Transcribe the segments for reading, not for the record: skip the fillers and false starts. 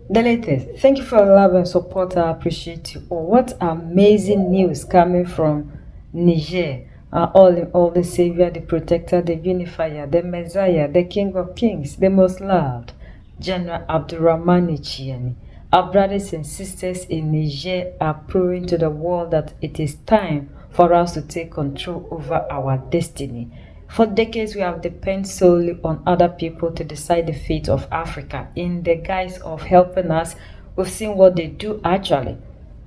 The latest. Thank you for your love and support. I appreciate you all. What amazing news coming from Niger. All in all, the Savior, the Protector, the Unifier, the Messiah, the King of Kings, the most loved, General Abdurrahman Tiani. Our brothers and sisters in Niger are proving to the world that it is time for us to take control over our destiny. For decades, we have depended solely on other people to decide the fate of Africa. In the guise of helping us, we've seen what they do actually.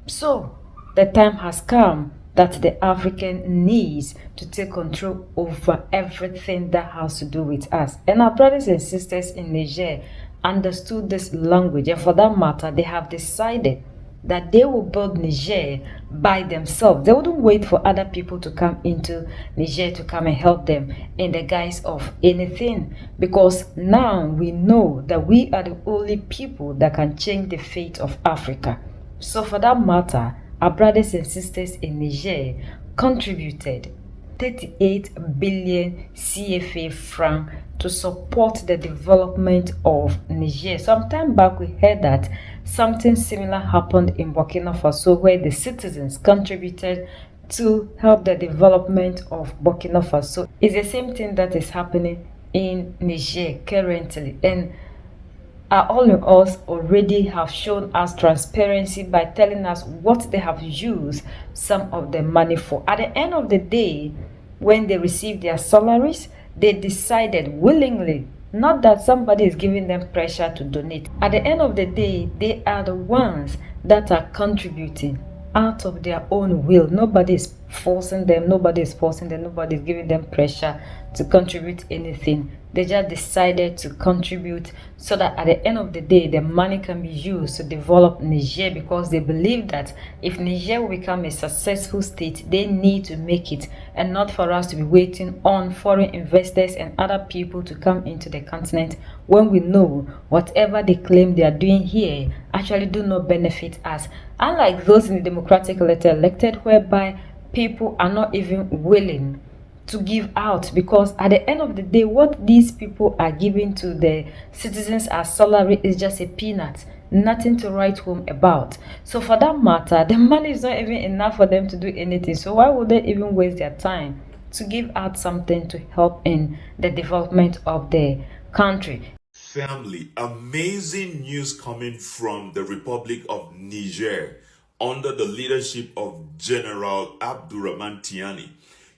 So, the time has come that the African needs to take control over everything that has to do with us. And our brothers and sisters in Niger understood this language, and for that matter, they have decided that they will build Niger by themselves. They wouldn't wait for other people to come into Niger to come and help them in the guise of anything, because now we know that we are the only people that can change the fate of Africa. So for that matter, our brothers and sisters in Niger contributed 38 billion CFA franc to support the development of Niger. Some time back, we heard that something similar happened in Burkina Faso, where the citizens contributed to help the development of Burkina Faso. It's the same thing that is happening in Niger currently. And all in us already have shown us transparency by telling us what they have used some of the money for. At the end of the day, when they receive their salaries, they decided willingly, not that somebody is giving them pressure to donate. At the end of the day, they are the ones that are contributing out of their own will. Nobody is forcing them, nobody is giving them pressure to contribute anything. They just decided to contribute so that at the end of the day, the money can be used to develop Niger, because they believe that if Niger will become a successful state, they need to make it, and not for us to be waiting on foreign investors and other people to come into the continent, when we know whatever they claim they are doing here actually do not benefit us. Unlike those in the democratically elected, whereby people are not even willing to give out, because at the end of the day, what these people are giving to the citizens as salary is just a peanut, nothing to write home about. So for that matter, the money is not even enough for them to do anything. So why would they even waste their time to give out something to help in the development of the country? Family, amazing news coming from the Republic of Niger under the leadership of General Abdurrahman Tiani.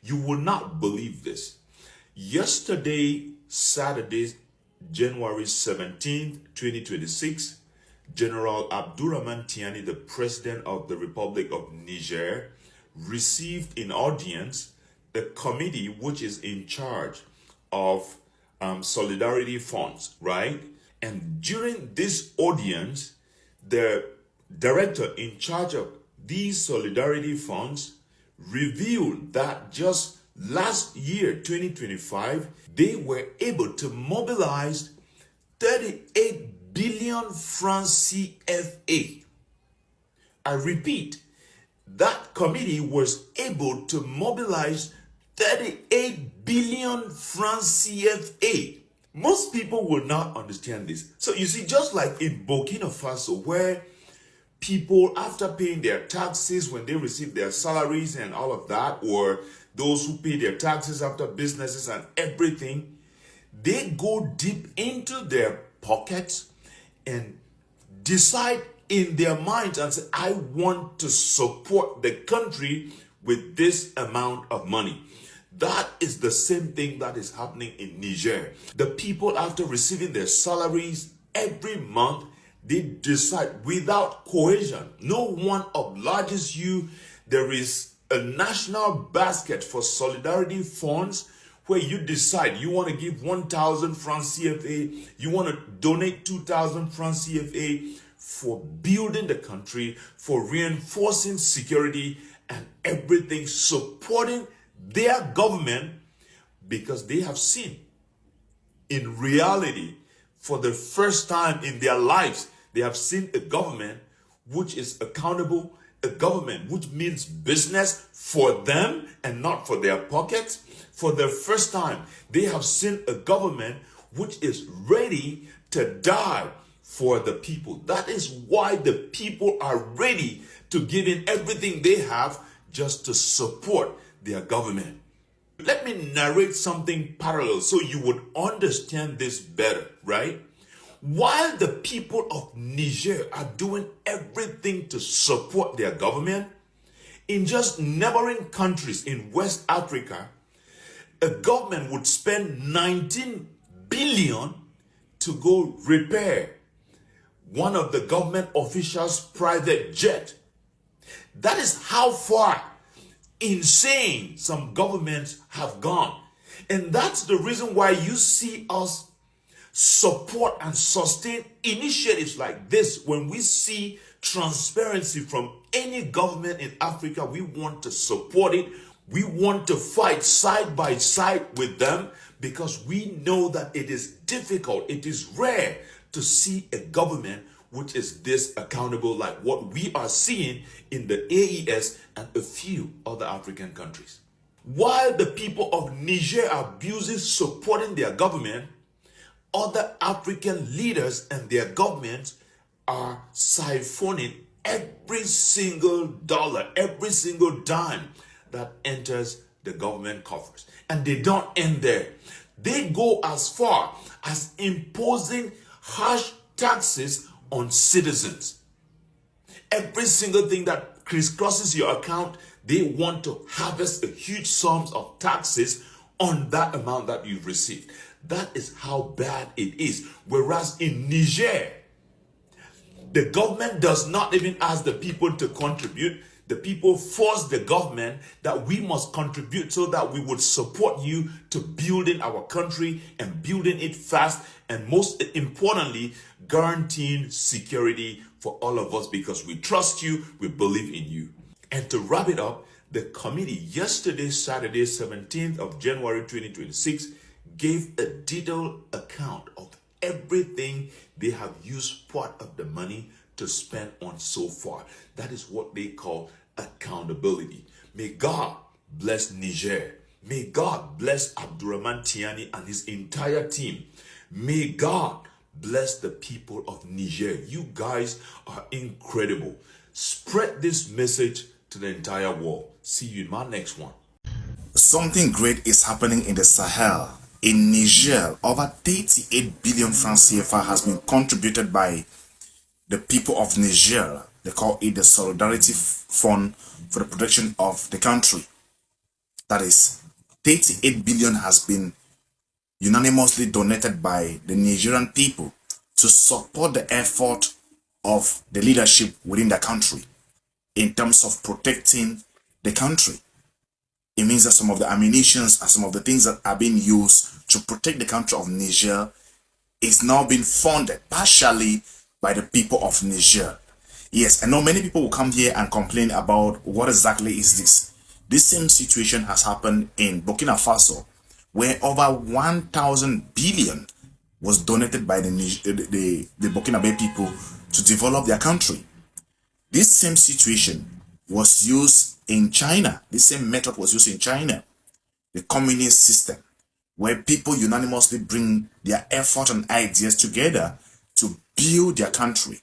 You will not believe this. Yesterday, Saturday, January 17th, 2026, General Abdurrahman Tiani, the President of the Republic of Niger, received in audience the committee which is in charge of solidarity funds, right? And during this audience, the director in charge of these solidarity funds revealed that just last year, 2025, they were able to mobilize 38 billion francs CFA. I repeat, that committee was able to mobilize 38 billion francs CFA. Most people will not understand this. So you see, just like in Burkina Faso, where people, after paying their taxes, when they receive their salaries and all of that, or those who pay their taxes after businesses and everything, they go deep into their pockets and decide in their minds and say, I want to support the country with this amount of money. That is the same thing that is happening in Niger. The people, after receiving their salaries every month, they decide without cohesion. No one obliges you. There is a national basket for solidarity funds where you decide you want to give 1,000 francs CFA, you want to donate 2,000 francs CFA for building the country, for reinforcing security and everything, supporting their government, because they have seen in reality, for the first time in their lives, they have seen a government which is accountable, a government which means business for them and not for their pockets. For the first time, they have seen a government which is ready to die for the people. That is why the people are ready to give in everything they have just to support their government. Let me narrate something parallel so you would understand this better, right? While the people of Niger are doing everything to support their government, in just neighboring countries in West Africa, a government would spend 19 billion to go repair one of the government officials' private jet. That is how far insane some governments have gone. And that's the reason why you see us support and sustain initiatives like this. When we see transparency from any government in Africa, we want to support it. We want to fight side by side with them because we know that it is difficult, it is rare to see a government which is this accountable like what we are seeing in the AES and a few other African countries. While the people of Niger are busy supporting their government, other African leaders and their governments are siphoning every single dollar, every single dime that enters the government coffers. And they don't end there. They go as far as imposing harsh taxes on citizens. Every single thing that crisscrosses your account, they want to harvest a huge sums of taxes on that amount that you've received. That is how bad it is. Whereas in Niger, the government does not even ask the people to contribute. The people force the government that we must contribute so that we would support you to building our country and building it fast, and most importantly, guaranteeing security for all of us because we trust you, we believe in you. And to wrap it up, the committee yesterday, Saturday, 17th of January 2026, gave a detailed account of everything they have used part of the money to spend on so far. That is what they call accountability. May God bless Niger. May God bless Abdurrahman Tiani and his entire team. May God bless the people of Niger. You guys are incredible. Spread this message to the entire world. See you in my next one. Something great is happening in the Sahel. In Niger, over 38 billion francs CFA has been contributed by the people of Niger. They call it the Solidarity Fund for the protection of the country. That is, 38 billion has been unanimously donated by the Nigerian people to support the effort of the leadership within the country in terms of protecting the country. It means that some of the ammunitions and some of the things that are being used to protect the country of Niger is now being funded partially by the people of Niger. Yes, I know many people will come here and complain about what exactly is this. This same situation has happened in Burkina Faso, where over 1,000 billion was donated by the Burkinabe people to develop their country. This same situation was used in China. This same method was used in China, the communist system, where people unanimously bring their effort and ideas together to build their country.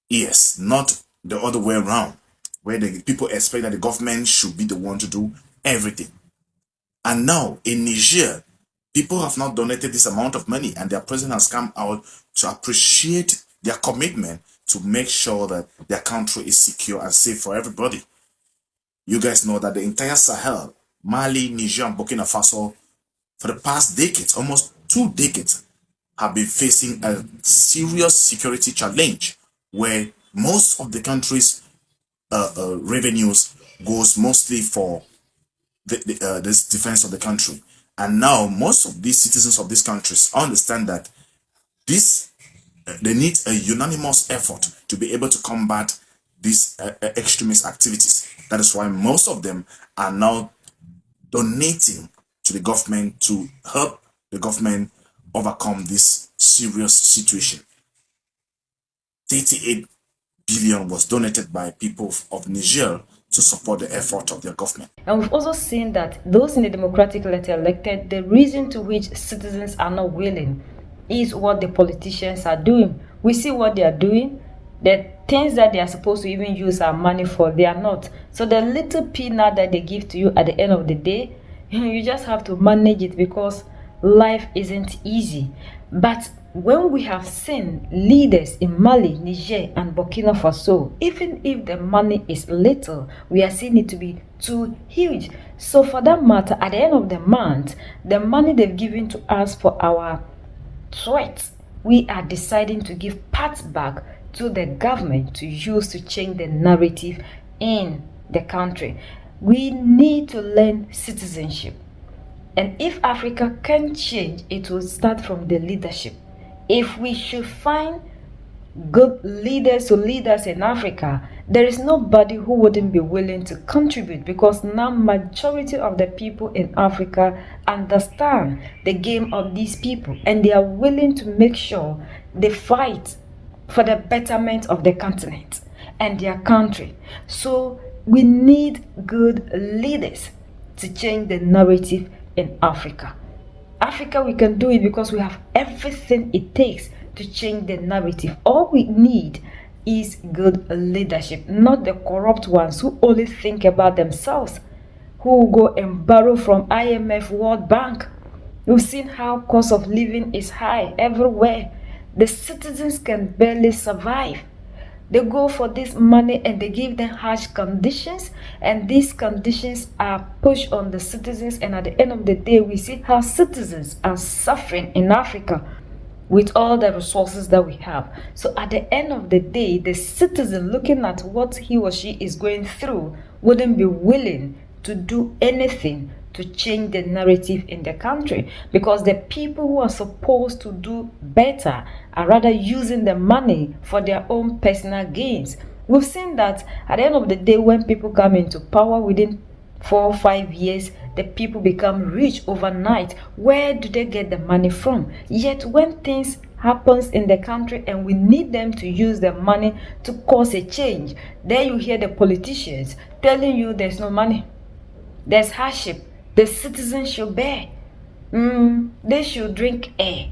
Yes, not the other way around, where the people expect that the government should be the one to do everything. And now in Niger, people have not donated this amount of money, and their president has come out to appreciate their commitment to make sure that their country is secure and safe for everybody. You guys know that the entire Sahel, Mali, Niger, and Burkina Faso, for the past decades, almost 2 decades, have been facing a serious security challenge where most of the country's revenues goes mostly for this defense of the country. And now most of these citizens of these countries understand that they need a unanimous effort to be able to combat these extremist activities. That is why most of them are now donating to the government to help the government overcome this serious situation. 38 billion was donated by people of Niger to support the effort of their government. And we've also seen that those in the democratically elected, the reason to which citizens are not willing is what the politicians are doing. We see what they are doing. The things that they are supposed to even use our money for, they are not. So the little peanut that they give to you at the end of the day, you just have to manage it because life isn't easy. But when we have seen leaders in Mali, Niger, and Burkina Faso, even if the money is little, we are seeing it to be too huge. So for that matter, at the end of the month, the money they've given to us for our sweat, we are deciding to give part back to the government to use to change the narrative in the country. We need to learn citizenship. And if Africa can change, it will start from the leadership. If we should find good leaders to lead us in Africa, there is nobody who wouldn't be willing to contribute, because now majority of the people in Africa understand the game of these people and they are willing to make sure they fight for the betterment of the continent and their country. So we need good leaders to change the narrative in Africa. Africa, we can do it because we have everything it takes to change the narrative. All we need is good leadership, not the corrupt ones who only think about themselves, who will go and borrow from IMF, World Bank. We've seen how cost of living is high everywhere. The citizens can barely survive. They go for this money and they give them harsh conditions, and these conditions are pushed on the citizens, and at the end of the day we see how citizens are suffering in Africa with all the resources that we have. So at the end of the day, the citizen looking at what he or she is going through wouldn't be willing to do anything to change the narrative in the country, because the people who are supposed to do better are rather using the money for their own personal gains. We've seen that at the end of the day, when people come into power, within 4 or 5 years, the people become rich overnight. Where do they get the money from? Yet when things happens in the country and we need them to use the money to cause a change, there you hear the politicians telling you there's no money, there's hardship, the citizens should bear. They should drink air,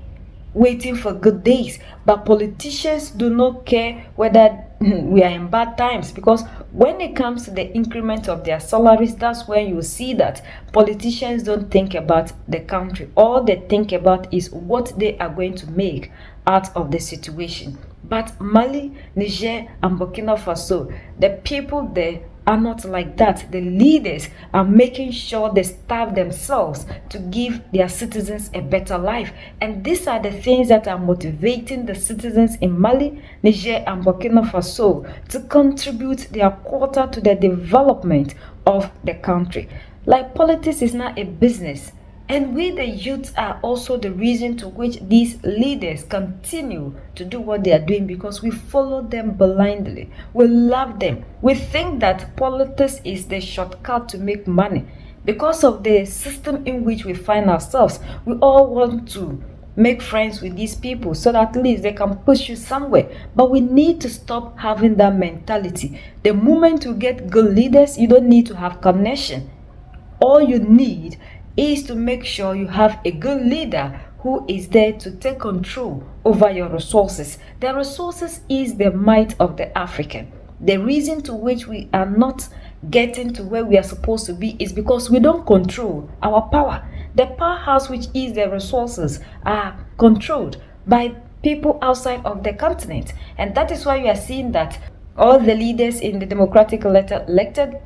waiting for good days. But politicians do not care whether we are in bad times, because when it comes to the increment of their salaries, that's when you see that politicians don't think about the country. All they think about is what they are going to make out of the situation. But Mali, Niger, and Burkina Faso, the people there are not like that. The leaders are making sure they starve themselves to give their citizens a better life. And these are the things that are motivating the citizens in Mali, Niger, and Burkina Faso to contribute their quota to the development of the country. Like, politics is not a business. And we, the youth, are also the reason to which these leaders continue to do what they are doing, because we follow them blindly. We love them. We think that politics is the shortcut to make money. Because of the system in which we find ourselves, we all want to make friends with these people so that at least they can push you somewhere. But we need to stop having that mentality. The moment you get good leaders, you don't need to have connection. All you need is to make sure you have a good leader who is there to take control over your resources. The resources is the might of the African. The reason to which we are not getting to where we are supposed to be is because we don't control our power. The powerhouse, which is the resources, are controlled by people outside of the continent. And that is why we are seeing that all the leaders in the democratic elected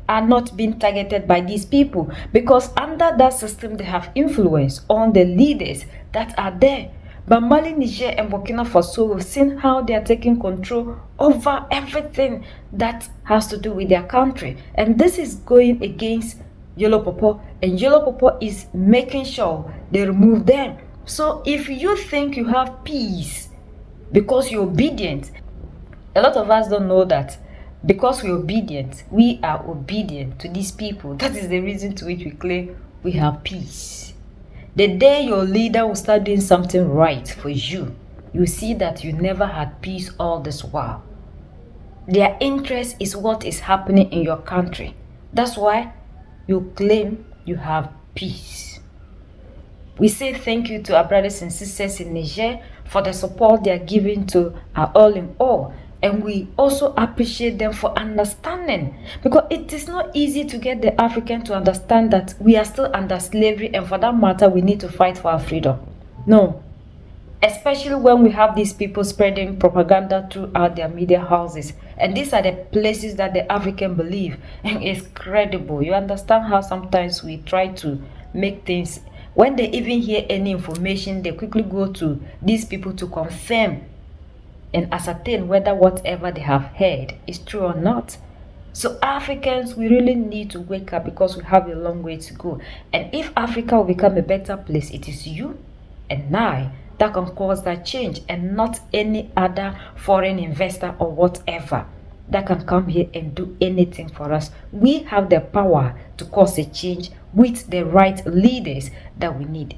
are not being targeted by these people, because under that system they have influence on the leaders that are there. But Mali, Niger, and Burkina Faso, we've seen how they are taking control over everything that has to do with their country, and this is going against Yellow Popo, and Yellow Popo is making sure they remove them. So if you think you have peace because you're obedient, a lot of us don't know that because we're obedient, we are obedient to these people. That is the reason to which we claim we have peace. The day your leader will start doing something right for you, you see that you never had peace all this while. Their interest is what is happening in your country. That's why you claim you have peace. We say thank you to our brothers and sisters in Niger for the support they are giving to our all in all. And we also appreciate them for understanding, because it is not easy to get the African to understand that we are still under slavery, and for that matter, we need to fight for our freedom. No. Especially when we have these people spreading propaganda throughout their media houses. And these are the places that the African believe and is credible. You understand how sometimes we try to make things, when they even hear any information, they quickly go to these people to confirm and ascertain whether whatever they have heard is true or not. So Africans, we really need to wake up, because we have a long way to go. And if Africa will become a better place, it is you and I that can cause that change, and not any other foreign investor or whatever that can come here and do anything for us. We have the power to cause a change with the right leaders that we need.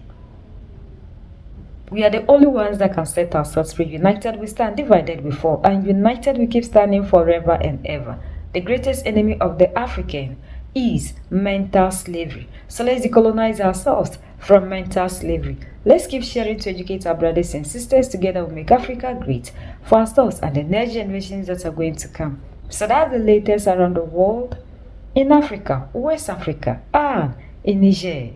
We are the only ones that can set ourselves free. United we stand, divided we fall, and united we keep standing forever and ever. The greatest enemy of the African is mental slavery. So let's decolonize ourselves from mental slavery. Let's keep sharing to educate our brothers and sisters. Together we make Africa great for ourselves and the next generations that are going to come. So that's the latest around the world, in Africa, West Africa, and in Niger.